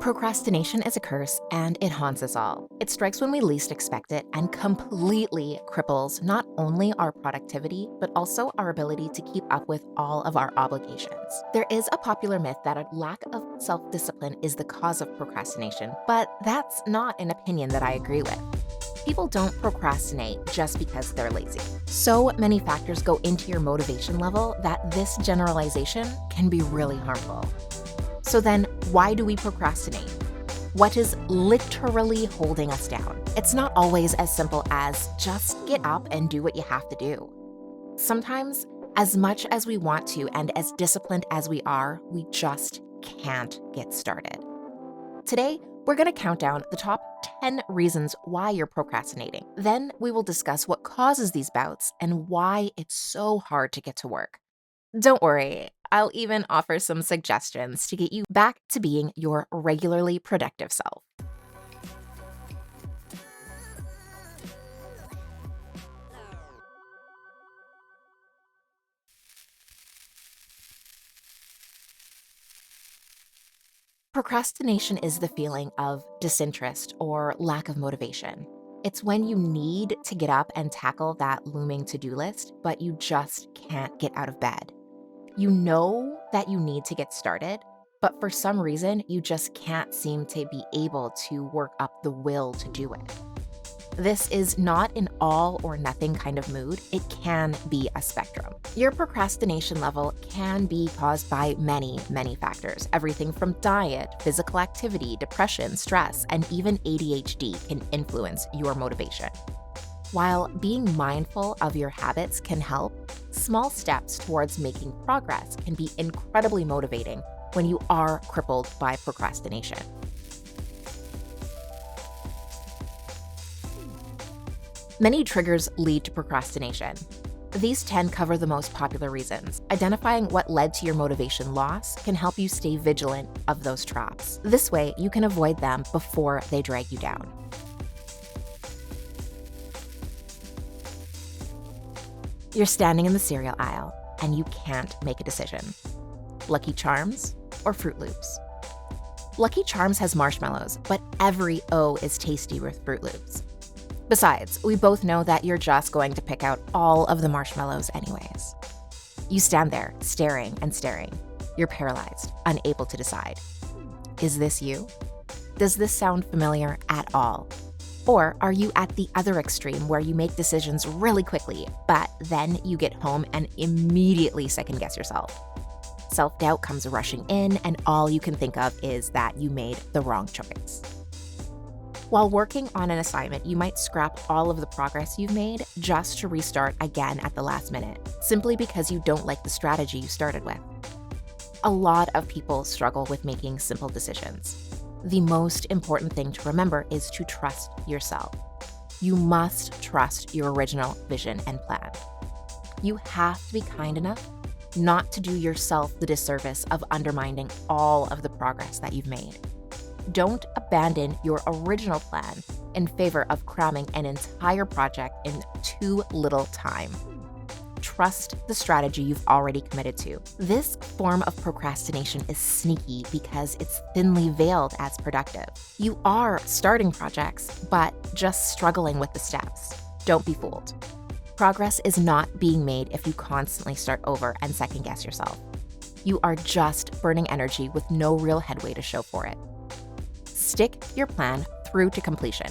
Procrastination is a curse, and it haunts us all. It strikes when we least expect it and completely cripples not only our productivity, but also our ability to keep up with all of our obligations. There is a popular myth that a lack of self-discipline is the cause of procrastination, but that's not an opinion that I agree with. People don't procrastinate just because they're lazy. So many factors go into your motivation level that this generalization can be really harmful. So then, why do we procrastinate? What is literally holding us down? It's not always as simple as just get up and do what you have to do. Sometimes, as much as we want to and as disciplined as we are, we just can't get started. Today, we're going to count down the top 10 reasons why you're procrastinating. Then we will discuss what causes these bouts and why it's so hard to get to work. Don't worry, I'll even offer some suggestions to get you back to being your regularly productive self. Procrastination is the feeling of disinterest or lack of motivation. It's when you need to get up and tackle that looming to-do list, but you just can't get out of bed. You know that you need to get started, but for some reason, you just can't seem to be able to work up the will to do it. This is not an all or nothing kind of mood. It can be a spectrum. Your procrastination level can be caused by many factors. Everything from diet, physical activity, depression, stress, and even ADHD can influence your motivation. While being mindful of your habits can help, small steps towards making progress can be incredibly motivating when you are crippled by procrastination. Many triggers lead to procrastination. These 10 cover the most popular reasons. Identifying what led to your motivation loss can help you stay vigilant of those traps. This way, you can avoid them before they drag you down. You're standing in the cereal aisle and you can't make a decision. Lucky Charms or Fruit Loops? Lucky Charms has marshmallows, but every O is tasty with Fruit Loops. Besides, we both know that you're just going to pick out all of the marshmallows anyways. You stand there, staring and staring. You're paralyzed, unable to decide. Is this you? Does this sound familiar at all? Or are you at the other extreme where you make decisions really quickly, but then you get home and immediately second-guess yourself? Self-doubt comes rushing in, and all you can think of is that you made the wrong choice. While working on an assignment, you might scrap all of the progress you've made just to restart again at the last minute, simply because you don't like the strategy you started with. A lot of people struggle with making simple decisions. The most important thing to remember is to trust yourself. You must trust your original vision and plan. You have to be kind enough not to do yourself the disservice of undermining all of the progress that you've made. Don't abandon your original plan in favor of cramming an entire project in too little time. Trust the strategy you've already committed to. This form of procrastination is sneaky because it's thinly veiled as productive. You are starting projects, but just struggling with the steps. Don't be fooled. Progress is not being made if you constantly start over and second-guess yourself. You are just burning energy with no real headway to show for it. Stick your plan through to completion.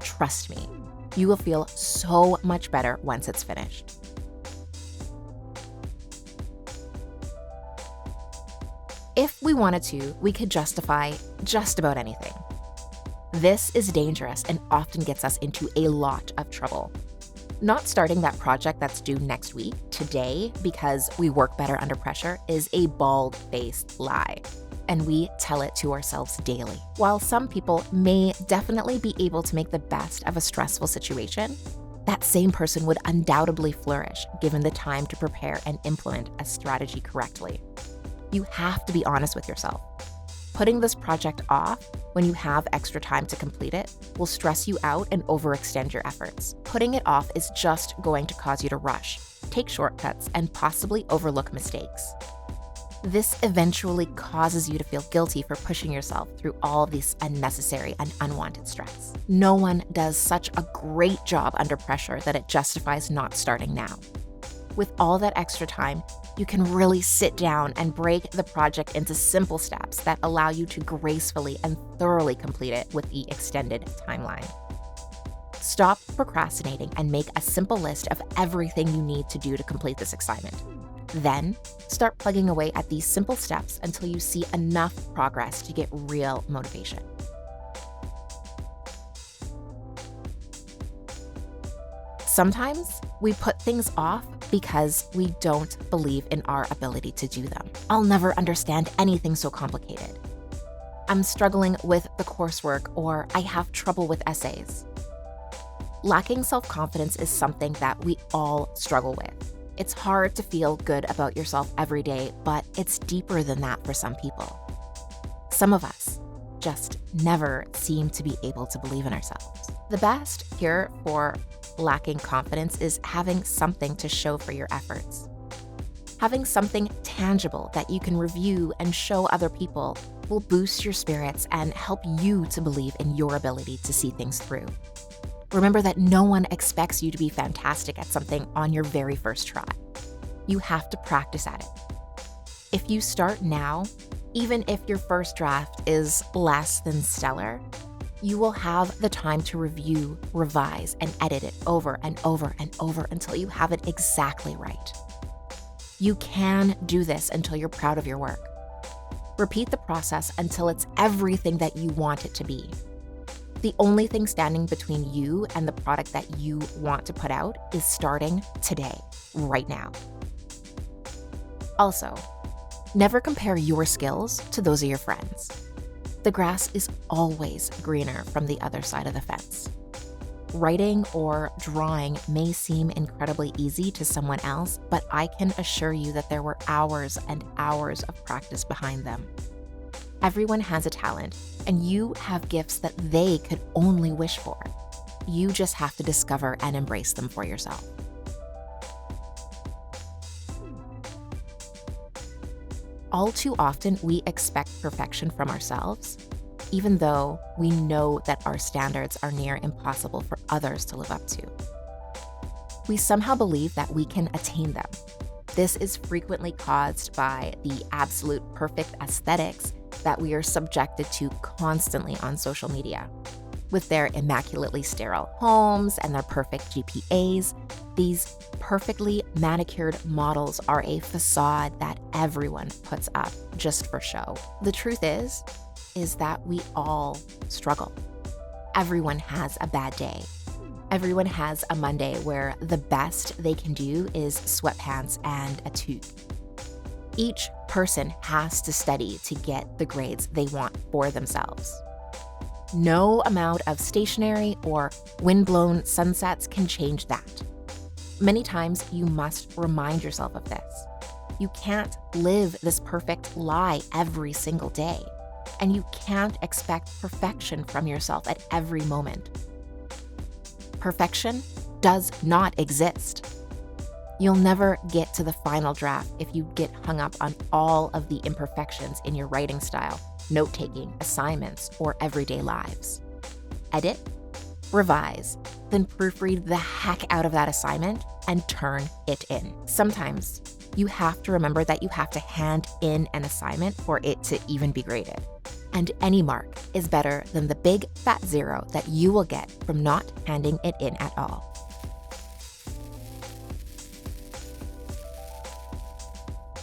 Trust me, you will feel so much better once it's finished. If we wanted to, we could justify just about anything. This is dangerous and often gets us into a lot of trouble. Not starting that project that's due next week, today, because we work better under pressure is a bald-faced lie. And we tell it to ourselves daily. While some people may definitely be able to make the best of a stressful situation, that same person would undoubtedly flourish given the time to prepare and implement a strategy correctly. You have to be honest with yourself. Putting this project off when you have extra time to complete it will stress you out and overextend your efforts. Putting it off is just going to cause you to rush, take shortcuts, and possibly overlook mistakes. This eventually causes you to feel guilty for pushing yourself through all this unnecessary and unwanted stress. No one does such a great job under pressure that it justifies not starting now. With all that extra time, you can really sit down and break the project into simple steps that allow you to gracefully and thoroughly complete it with the extended timeline. Stop procrastinating and make a simple list of everything you need to do to complete this assignment. Then, start plugging away at these simple steps until you see enough progress to get real motivation. Sometimes we put things off because we don't believe in our ability to do them. I'll never understand anything so complicated. I'm struggling with the coursework, or I have trouble with essays. Lacking self-confidence is something that we all struggle with. It's hard to feel good about yourself every day, but it's deeper than that for some people. Some of us just never seem to be able to believe in ourselves. The best cure for lacking confidence is having something to show for your efforts. Having something tangible that you can review and show other people will boost your spirits and help you to believe in your ability to see things through. Remember that no one expects you to be fantastic at something on your very first try. You have to practice at it. If you start now, even if your first draft is less than stellar, you will have the time to review, revise, and edit it over and over and over until you have it exactly right. You can do this until you're proud of your work. Repeat the process until it's everything that you want it to be. The only thing standing between you and the product that you want to put out is starting today, right now. Also, never compare your skills to those of your friends. The grass is always greener from the other side of the fence. Writing or drawing may seem incredibly easy to someone else, but I can assure you that there were hours and hours of practice behind them. Everyone has a talent, and you have gifts that they could only wish for. You just have to discover and embrace them for yourself. All too often, we expect perfection from ourselves, even though we know that our standards are near impossible for others to live up to. We somehow believe that we can attain them. This is frequently caused by the absolute perfect aesthetics that we are subjected to constantly on social media. With their immaculately sterile homes and their perfect GPAs, these perfectly manicured models are a facade that everyone puts up just for show. The truth is that we all struggle. Everyone has a bad day. Everyone has a Monday where the best they can do is sweatpants and a toque. Each person has to study to get the grades they want for themselves. No amount of stationery or wind-blown sunsets can change that. Many times you must remind yourself of this. You can't live this perfect lie every single day, and you can't expect perfection from yourself at every moment. Perfection does not exist. You'll never get to the final draft if you get hung up on all of the imperfections in your writing style, note-taking, assignments, or everyday lives. Edit, revise, then proofread the heck out of that assignment and turn it in. Sometimes you have to remember that you have to hand in an assignment for it to even be graded. And any mark is better than the big fat zero that you will get from not handing it in at all.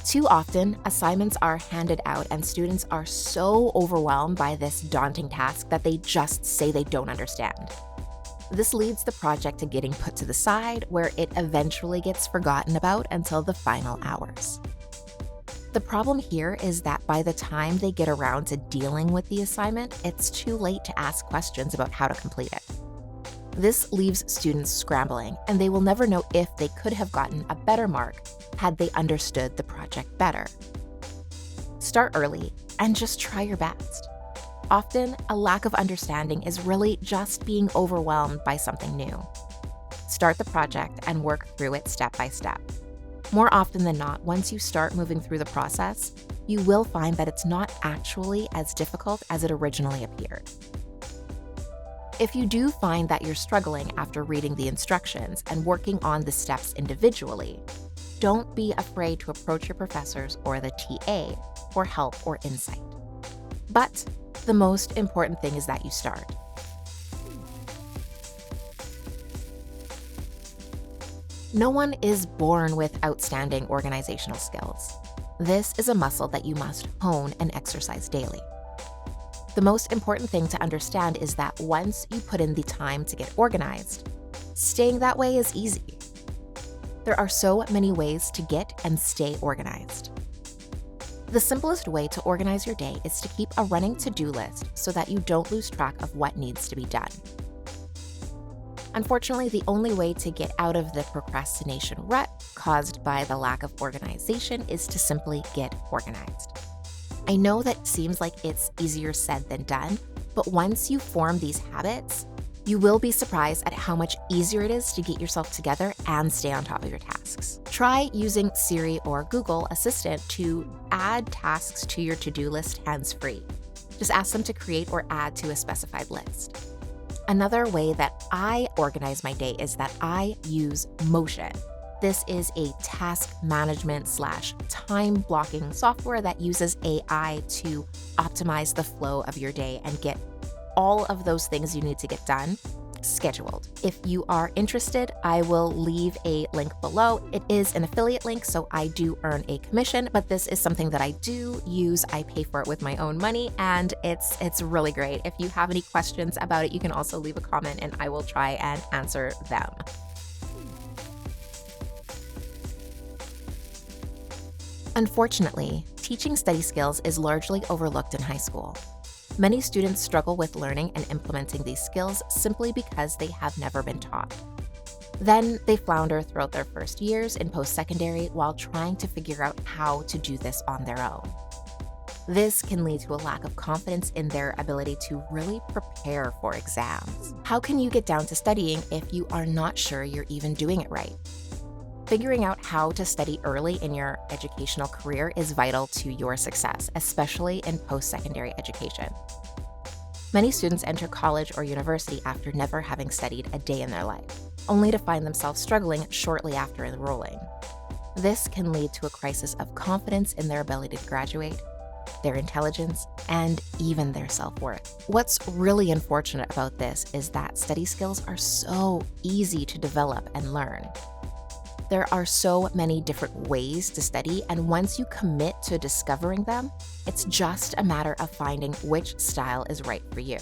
Too often, assignments are handed out and students are so overwhelmed by this daunting task that they just say they don't understand. This leads the project to getting put to the side, where it eventually gets forgotten about until the final hours. The problem here is that by the time they get around to dealing with the assignment, it's too late to ask questions about how to complete it. This leaves students scrambling, and they will never know if they could have gotten a better mark had they understood the project better. Start early and just try your best. Often, a lack of understanding is really just being overwhelmed by something new. Start the project and work through it step by step. More often than not, once you start moving through the process, you will find that it's not actually as difficult as it originally appeared. If you do find that you're struggling after reading the instructions and working on the steps individually, don't be afraid to approach your professors or the TA for help or insight. But the most important thing is that you start. No one is born with outstanding organizational skills. This is a muscle that you must hone and exercise daily. The most important thing to understand is that once you put in the time to get organized, staying that way is easy. There are so many ways to get and stay organized. The simplest way to organize your day is to keep a running to-do list so that you don't lose track of what needs to be done. Unfortunately, the only way to get out of the procrastination rut caused by the lack of organization is to simply get organized. I know that seems like it's easier said than done, but once you form these habits, you will be surprised at how much easier it is to get yourself together and stay on top of your tasks. Try using Siri or Google Assistant to add tasks to your to-do list hands-free. Just ask them to create or add to a specified list. Another way that I organize my day is that I use Motion. This is a task management / time blocking software that uses AI to optimize the flow of your day and get all of those things you need to get done scheduled. If you are interested, I will leave a link below. It is an affiliate link, so I do earn a commission, but this is something that I do use. I pay for it with my own money, and it's really great. If you have any questions about it, you can also leave a comment and I will try and answer them. Unfortunately, teaching study skills is largely overlooked in high school. Many students struggle with learning and implementing these skills simply because they have never been taught. Then they flounder throughout their first years in post-secondary while trying to figure out how to do this on their own. This can lead to a lack of confidence in their ability to really prepare for exams. How can you get down to studying if you are not sure you're even doing it right? Figuring out how to study early in your educational career is vital to your success, especially in post-secondary education. Many students enter college or university after never having studied a day in their life, only to find themselves struggling shortly after enrolling. This can lead to a crisis of confidence in their ability to graduate, their intelligence, and even their self-worth. What's really unfortunate about this is that study skills are so easy to develop and learn. There are so many different ways to study, and once you commit to discovering them, it's just a matter of finding which style is right for you.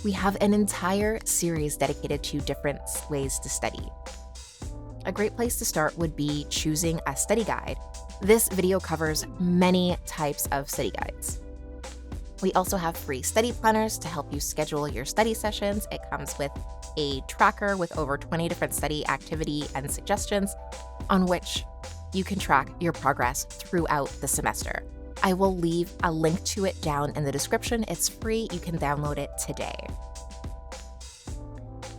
We have an entire series dedicated to different ways to study. A great place to start would be choosing a study guide. This video covers many types of study guides. We also have free study planners to help you schedule your study sessions. It comes with a tracker with over 20 different study activity and suggestions on which you can track your progress throughout the semester. I will leave a link to it down in the description. It's free. You can download it today.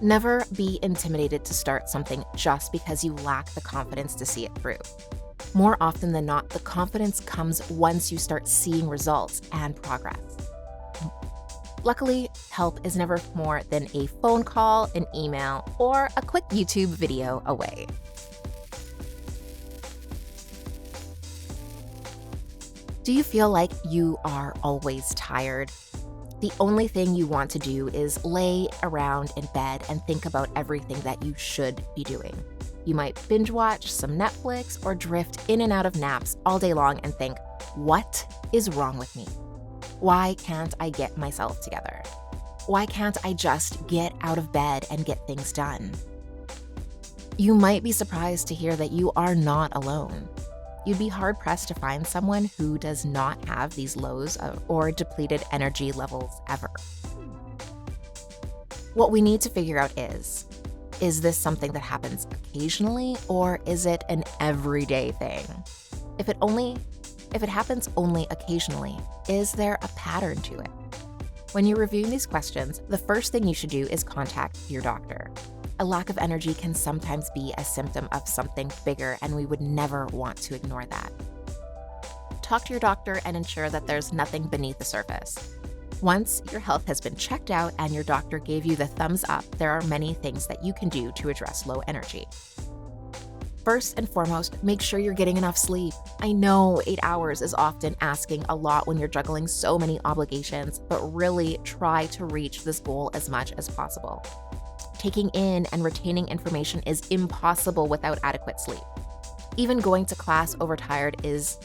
Never be intimidated to start something just because you lack the confidence to see it through. More often than not, the confidence comes once you start seeing results and progress. Luckily, help is never more than a phone call, an email, or a quick YouTube video away. Do you feel like you are always tired? The only thing you want to do is lay around in bed and think about everything that you should be doing. You might binge watch some Netflix or drift in and out of naps all day long and think, what is wrong with me? Why can't I get myself together? Why can't I just get out of bed and get things done? You might be surprised to hear that you are not alone. You'd be hard-pressed to find someone who does not have these lows or depleted energy levels ever. What we need to figure out is this something that happens occasionally, or is it an everyday thing? If it happens only occasionally, is there a pattern to it? When you're reviewing these questions, the first thing you should do is contact your doctor. a lack of energy can sometimes be a symptom of something bigger, and we would never want to ignore that. Talk to your doctor and ensure that there's nothing beneath the surface. Once your health has been checked out and your doctor gave you the thumbs up, there are many things that you can do to address low energy. First and foremost, make sure you're getting enough sleep. I know 8 hours is often asking a lot when you're juggling so many obligations, but really try to reach this goal as much as possible. Taking in and retaining information is impossible without adequate sleep. Even going to class overtired is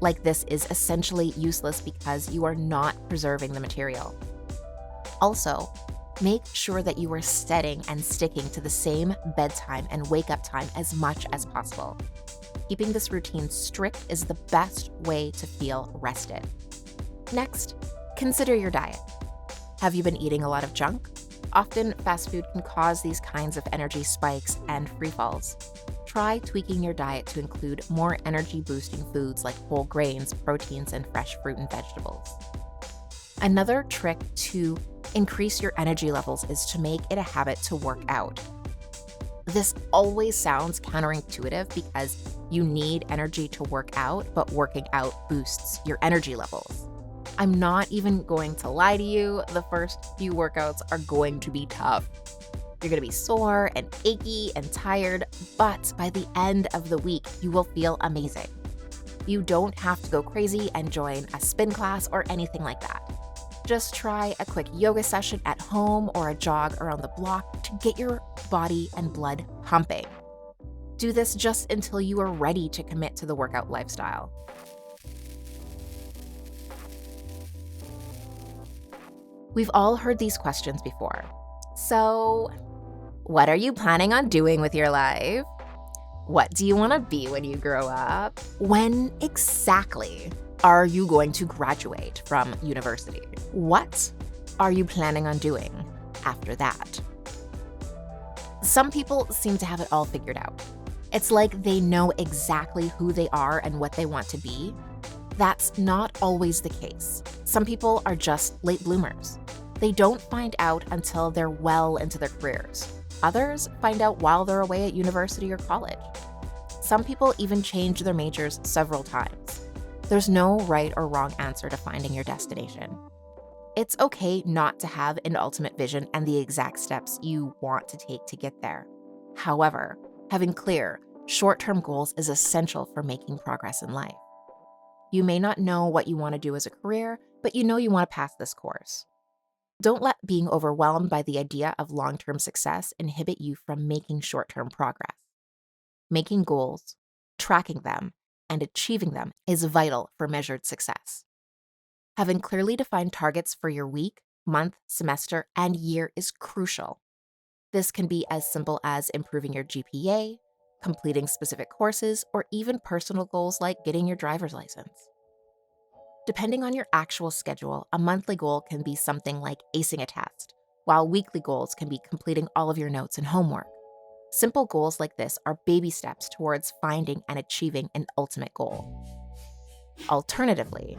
essentially useless because you are not preserving the material. Also, make sure that you are setting and sticking to the same bedtime and wake-up time as much as possible. Keeping this routine strict is the best way to feel rested. Next, consider your diet. Have you been eating a lot of junk? Often, fast food can cause these kinds of energy spikes and free falls. Try tweaking your diet to include more energy-boosting foods like whole grains, proteins, and fresh fruit and vegetables. Another trick to increase your energy levels is to make it a habit to work out. This always sounds counterintuitive because you need energy to work out, but working out boosts your energy levels. I'm not even going to lie to you, the first few workouts are going to be tough. You're going to be sore and achy and tired, but by the end of the week, you will feel amazing. You don't have to go crazy and join a spin class or anything like that. Just try a quick yoga session at home or a jog around the block to get your body and blood pumping. Do this just until you are ready to commit to the workout lifestyle. We've all heard these questions before. So, what are you planning on doing with your life? What do you want to be when you grow up? When exactly are you going to graduate from university? What are you planning on doing after that? Some people seem to have it all figured out. It's like they know exactly who they are and what they want to be. That's not always the case. Some people are just late bloomers. They don't find out until they're well into their careers. Others find out while they're away at university or college. Some people even change their majors several times. There's no right or wrong answer to finding your destination. It's okay not to have an ultimate vision and the exact steps you want to take to get there. However, having clear, short-term goals is essential for making progress in life. You may not know what you want to do as a career, but you know you want to pass this course. Don't let being overwhelmed by the idea of long-term success inhibit you from making short-term progress. Making goals, tracking them, and achieving them is vital for measured success. Having clearly defined targets for your week, month, semester, and year is crucial. This can be as simple as improving your GPA, completing specific courses, or even personal goals like getting your driver's license. Depending on your actual schedule, a monthly goal can be something like acing a test, while weekly goals can be completing all of your notes and homework. Simple goals like this are baby steps towards finding and achieving an ultimate goal. Alternatively,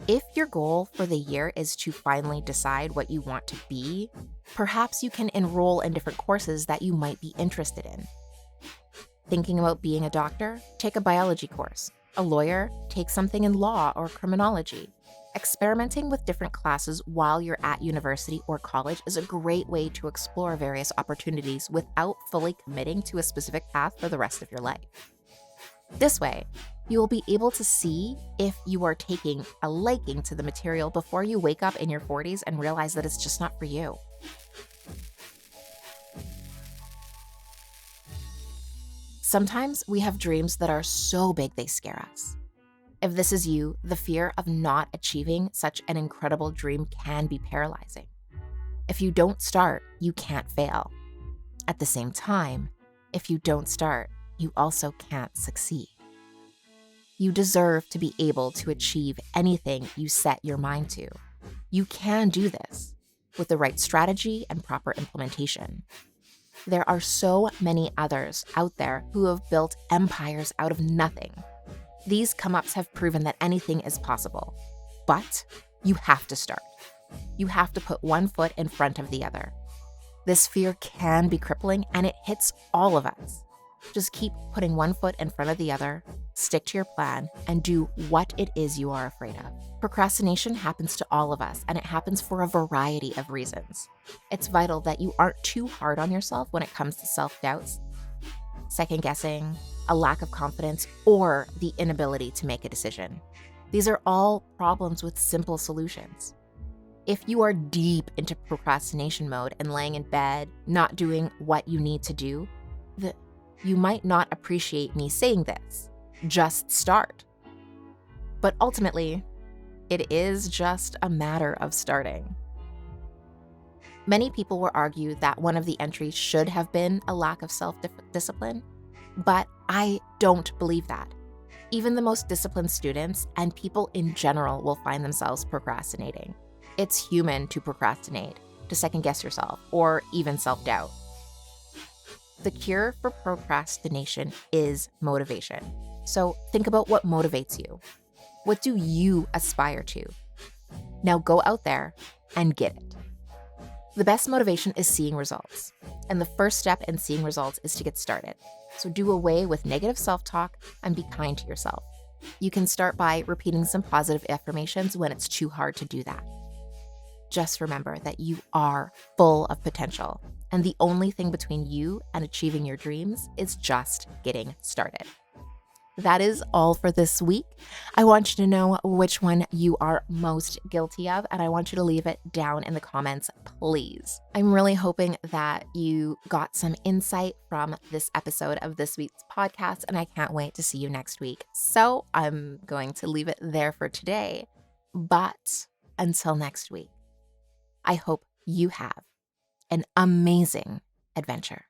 if your goal for the year is to finally decide what you want to be, perhaps you can enroll in different courses that you might be interested in. Thinking about being a doctor? Take a biology course. A lawyer? Take something in law or criminology. Experimenting with different classes while you're at university or college is a great way to explore various opportunities without fully committing to a specific path for the rest of your life. This way, you will be able to see if you are taking a liking to the material before you wake up in your 40s and realize that it's just not for you. Sometimes we have dreams that are so big they scare us. If this is you, the fear of not achieving such an incredible dream can be paralyzing. If you don't start, you can't fail. At the same time, if you don't start, you also can't succeed. You deserve to be able to achieve anything you set your mind to. You can do this with the right strategy and proper implementation. There are so many others out there who have built empires out of nothing. These come-ups have proven that anything is possible, but you have to start. You have to put one foot in front of the other. This fear can be crippling and it hits all of us. Just keep putting one foot in front of the other, stick to your plan, and do what it is you are afraid of. Procrastination happens to all of us, and it happens for a variety of reasons. It's vital that you aren't too hard on yourself when it comes to self-doubts, second guessing, a lack of confidence, or the inability to make a decision. These are all problems with simple solutions. If you are deep into procrastination mode and laying in bed, not doing what you need to do, you might not appreciate me saying this. Just start. But ultimately, it is just a matter of starting. Many people will argue that one of the entries should have been a lack of self-discipline, but I don't believe that. Even the most disciplined students and people in general will find themselves procrastinating. It's human to procrastinate, to second guess yourself, or even self-doubt. The cure for procrastination is motivation. So think about what motivates you. What do you aspire to? Now go out there and get it. The best motivation is seeing results. And the first step in seeing results is to get started. So do away with negative self-talk and be kind to yourself. You can start by repeating some positive affirmations when it's too hard to do that. Just remember that you are full of potential, and the only thing between you and achieving your dreams is just getting started. That is all for this week. I want you to know which one you are most guilty of, and I want you to leave it down in the comments, please. I'm really hoping that you got some insight from this episode of this week's podcast, and I can't wait to see you next week. So I'm going to leave it there for today, but until next week, I hope you have an amazing adventure.